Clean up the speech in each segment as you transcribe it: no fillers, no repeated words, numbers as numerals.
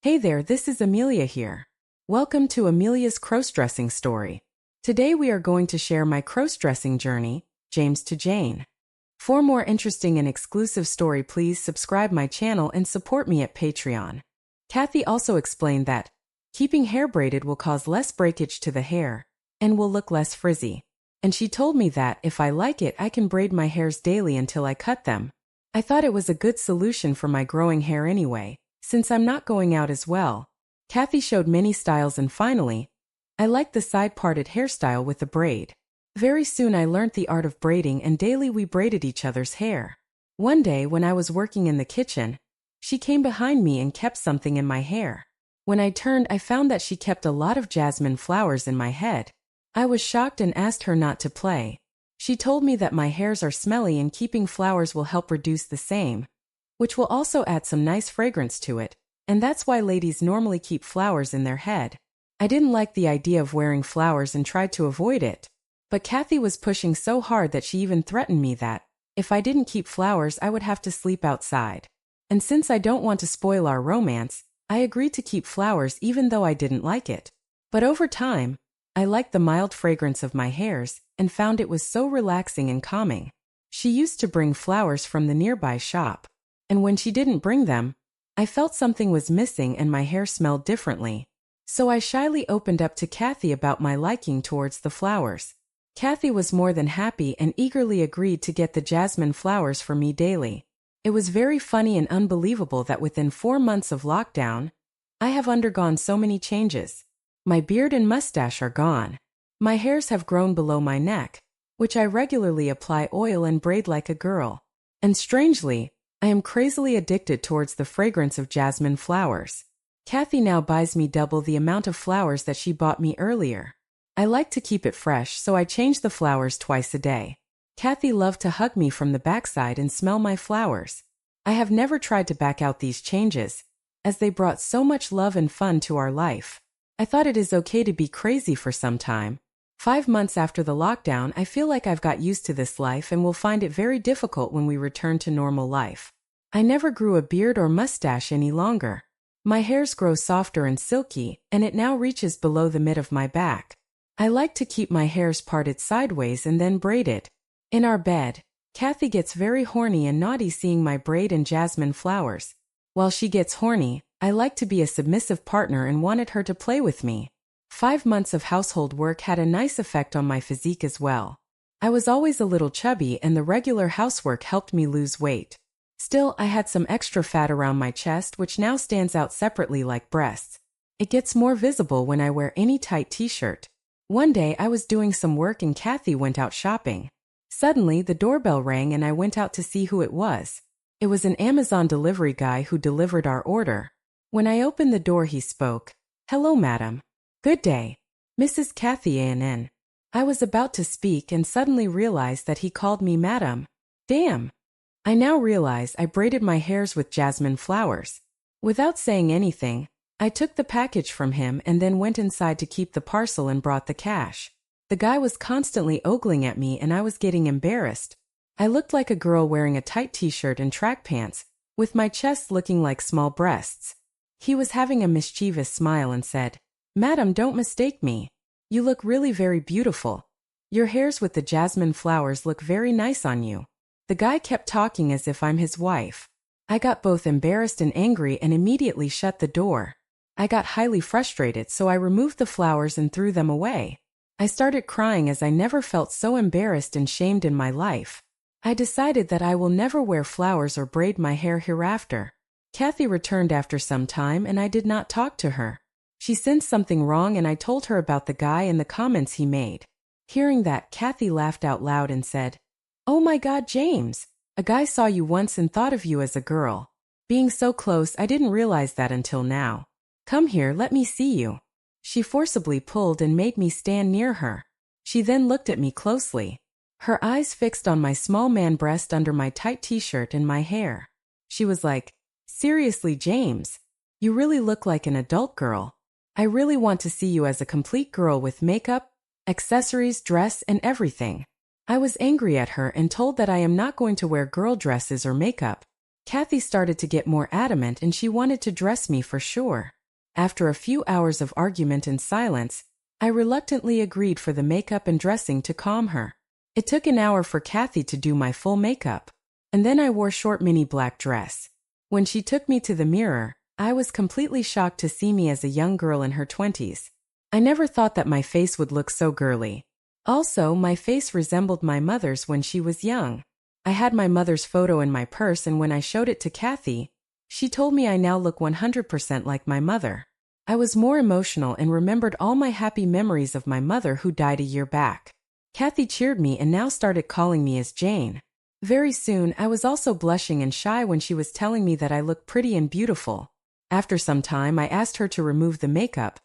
Hey there, this is Amelia here. Welcome to Amelia's crossdressing story. Today we are going to share my crossdressing journey, James to Jane. For more interesting and exclusive story, please subscribe my channel and support me at Patreon. Kathy also explained that keeping hair braided will cause less breakage to the hair and will look less frizzy. And she told me that if I like it, I can braid my hairs daily until I cut them. I thought it was a good solution for my growing hair anyway, since I'm not going out as well. Kathy showed many styles and finally, I liked the side-parted hairstyle with the braid. Very soon I learned the art of braiding and daily we braided each other's hair. One day when I was working in the kitchen, she came behind me and kept something in my hair. When I turned, I found that she kept a lot of jasmine flowers in my head. I was shocked and asked her not to play. She told me that my hairs are smelly and keeping flowers will help reduce the same, which will also add some nice fragrance to it, and that's why ladies normally keep flowers in their head. I didn't like the idea of wearing flowers and tried to avoid it, but Kathy was pushing so hard that she even threatened me that, if I didn't keep flowers, I would have to sleep outside. And since I don't want to spoil our romance, I agreed to keep flowers even though I didn't like it. But over time, I liked the mild fragrance of my hairs and found it was so relaxing and calming. She used to bring flowers from the nearby shop, and when she didn't bring them, I felt something was missing and my hair smelled differently. So I shyly opened up to Kathy about my liking towards the flowers. Kathy was more than happy and eagerly agreed to get the jasmine flowers for me daily. It was very funny and unbelievable that within 4 months of lockdown, I have undergone so many changes. My beard and mustache are gone. My hairs have grown below my neck, which I regularly apply oil and braid like a girl. And strangely, I am crazily addicted towards the fragrance of jasmine flowers. Kathy now buys me double the amount of flowers that she bought me earlier. I like to keep it fresh, so I change the flowers twice a day. Kathy loved to hug me from the backside and smell my flowers. I have never tried to back out these changes, as they brought so much love and fun to our life. I thought it is okay to be crazy for some time. 5 months after the lockdown, I feel like I've got used to this life and will find it very difficult when we return to normal life. I never grew a beard or mustache any longer. My hairs grow softer and silky, and it now reaches below the mid of my back. I like to keep my hairs parted sideways and then braided. In our bed, Kathy gets very horny and naughty seeing my braid and jasmine flowers. While she gets horny, I like to be a submissive partner and wanted her to play with me. 5 months of household work had a nice effect on my physique as well. I was always a little chubby and the regular housework helped me lose weight. Still, I had some extra fat around my chest which now stands out separately like breasts. It gets more visible when I wear any tight t-shirt. One day I was doing some work and Kathy went out shopping. Suddenly the doorbell rang and I went out to see who it was. It was an Amazon delivery guy who delivered our order. When I opened the door he spoke. "Hello, madam." "Good day. Mrs. Kathy A.N.N." I was about to speak and suddenly realized that he called me madam. Damn. I now realize I braided my hairs with jasmine flowers. Without saying anything, I took the package from him and then went inside to keep the parcel and brought the cash. The guy was constantly ogling at me and I was getting embarrassed. I looked like a girl wearing a tight t-shirt and track pants, with my chest looking like small breasts. He was having a mischievous smile and said, "Madam, don't mistake me. You look really very beautiful. Your hairs with the jasmine flowers look very nice on you." The guy kept talking as if I'm his wife. I got both embarrassed and angry and immediately shut the door. I got highly frustrated, so I removed the flowers and threw them away. I started crying as I never felt so embarrassed and shamed in my life. I decided that I will never wear flowers or braid my hair hereafter. Kathy returned after some time and I did not talk to her. She sensed something wrong and I told her about the guy and the comments he made. Hearing that, Kathy laughed out loud and said, "Oh my God, James, a guy saw you once and thought of you as a girl. Being so close, I didn't realize that until now. Come here, let me see you." She forcibly pulled and made me stand near her. She then looked at me closely. Her eyes fixed on my small man breast under my tight t-shirt and my hair. She was like, "Seriously, James, you really look like an adult girl. I really want to see you as a complete girl with makeup, accessories, dress, and everything." I was angry at her and told that I am not going to wear girl dresses or makeup. Kathy started to get more adamant and she wanted to dress me for sure. After a few hours of argument and silence, I reluctantly agreed for the makeup and dressing to calm her. It took an hour for Kathy to do my full makeup, and then I wore short mini black dress. When she took me to the mirror, I was completely shocked to see me as a young girl in her 20s. I never thought that my face would look so girly. Also, my face resembled my mother's when she was young. I had my mother's photo in my purse, and when I showed it to Kathy, she told me I now look 100% like my mother. I was more emotional and remembered all my happy memories of my mother who died a year back. Kathy cheered me and now started calling me as Jane. Very soon, I was also blushing and shy when she was telling me that I looked pretty and beautiful. After some time, I asked her to remove the makeup,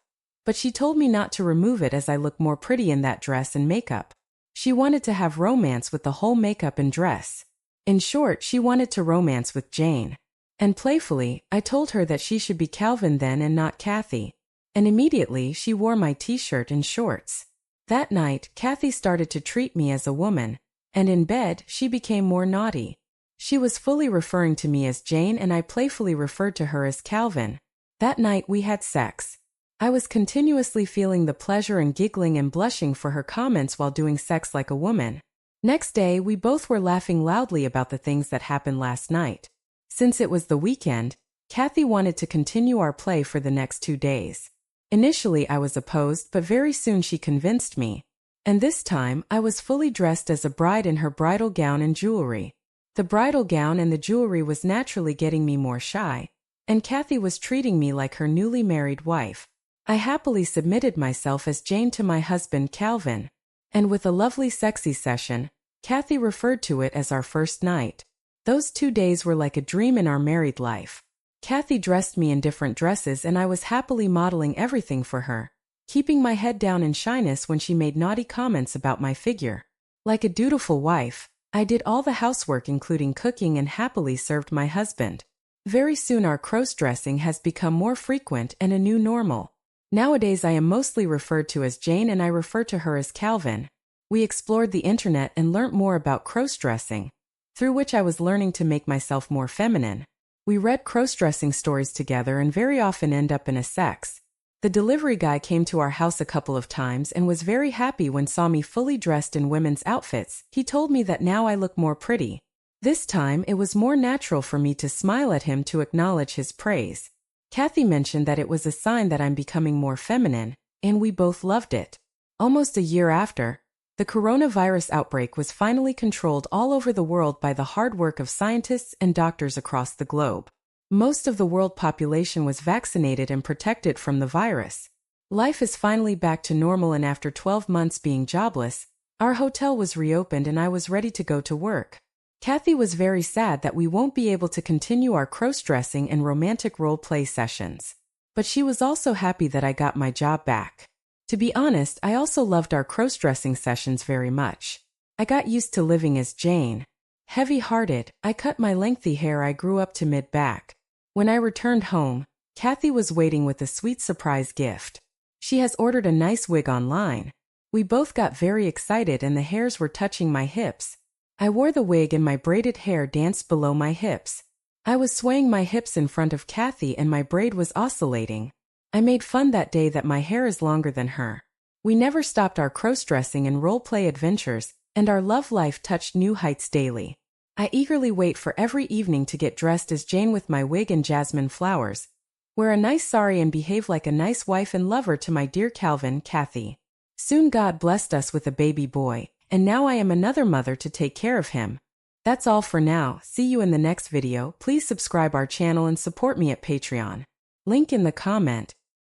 but she told me not to remove it as I look more pretty in that dress and makeup. She wanted to have romance with the whole makeup and dress. In short, she wanted to romance with Jane. And playfully, I told her that she should be Calvin then and not Kathy. And immediately, she wore my t-shirt and shorts. That night, Kathy started to treat me as a woman, and in bed, she became more naughty. She was fully referring to me as Jane and I playfully referred to her as Calvin. That night, we had sex. I was continuously feeling the pleasure and giggling and blushing for her comments while doing sex like a woman. Next day, we both were laughing loudly about the things that happened last night. Since it was the weekend, Kathy wanted to continue our play for the next 2 days. Initially, I was opposed, but very soon she convinced me. And this time, I was fully dressed as a bride in her bridal gown and jewelry. The bridal gown and the jewelry was naturally getting me more shy, and Kathy was treating me like her newly married wife. I happily submitted myself as Jane to my husband Calvin, and with a lovely sexy session, Kathy referred to it as our first night. Those 2 days were like a dream in our married life. Kathy dressed me in different dresses and I was happily modeling everything for her, keeping my head down in shyness when she made naughty comments about my figure. Like a dutiful wife, I did all the housework including cooking and happily served my husband. Very soon our cross-dressing has become more frequent and a new normal. Nowadays I am mostly referred to as Jane and I refer to her as Calvin. We explored the internet and learnt more about crossdressing, through which I was learning to make myself more feminine. We read crossdressing stories together and very often end up in a sex. The delivery guy came to our house a couple of times and was very happy when saw me fully dressed in women's outfits. He told me that now I look more pretty. This time it was more natural for me to smile at him to acknowledge his praise. Kathy mentioned that it was a sign that I'm becoming more feminine, and we both loved it. Almost a year after, the coronavirus outbreak was finally controlled all over the world by the hard work of scientists and doctors across the globe. Most of the world population was vaccinated and protected from the virus. Life is finally back to normal, and after 12 months being jobless, our hotel was reopened and I was ready to go to work. Kathy was very sad that we won't be able to continue our cross-dressing and romantic role-play sessions. But she was also happy that I got my job back. To be honest, I also loved our cross-dressing sessions very much. I got used to living as Jane. Heavy-hearted, I cut my lengthy hair I grew up to mid-back. When I returned home, Kathy was waiting with a sweet surprise gift. She has ordered a nice wig online. We both got very excited and the hairs were touching my hips. I wore the wig and my braided hair danced below my hips. I was swaying my hips in front of Kathy and my braid was oscillating. I made fun that day that my hair is longer than her. We never stopped our cross-dressing and role-play adventures, and our love life touched new heights daily. I eagerly wait for every evening to get dressed as Jane with my wig and jasmine flowers, wear a nice sari and behave like a nice wife and lover to my dear Calvin, Kathy. Soon God blessed us with a baby boy, and now I am another mother to take care of him. That's all for now. See you in the next video. Please subscribe our channel and support me at Patreon. Link in the comment.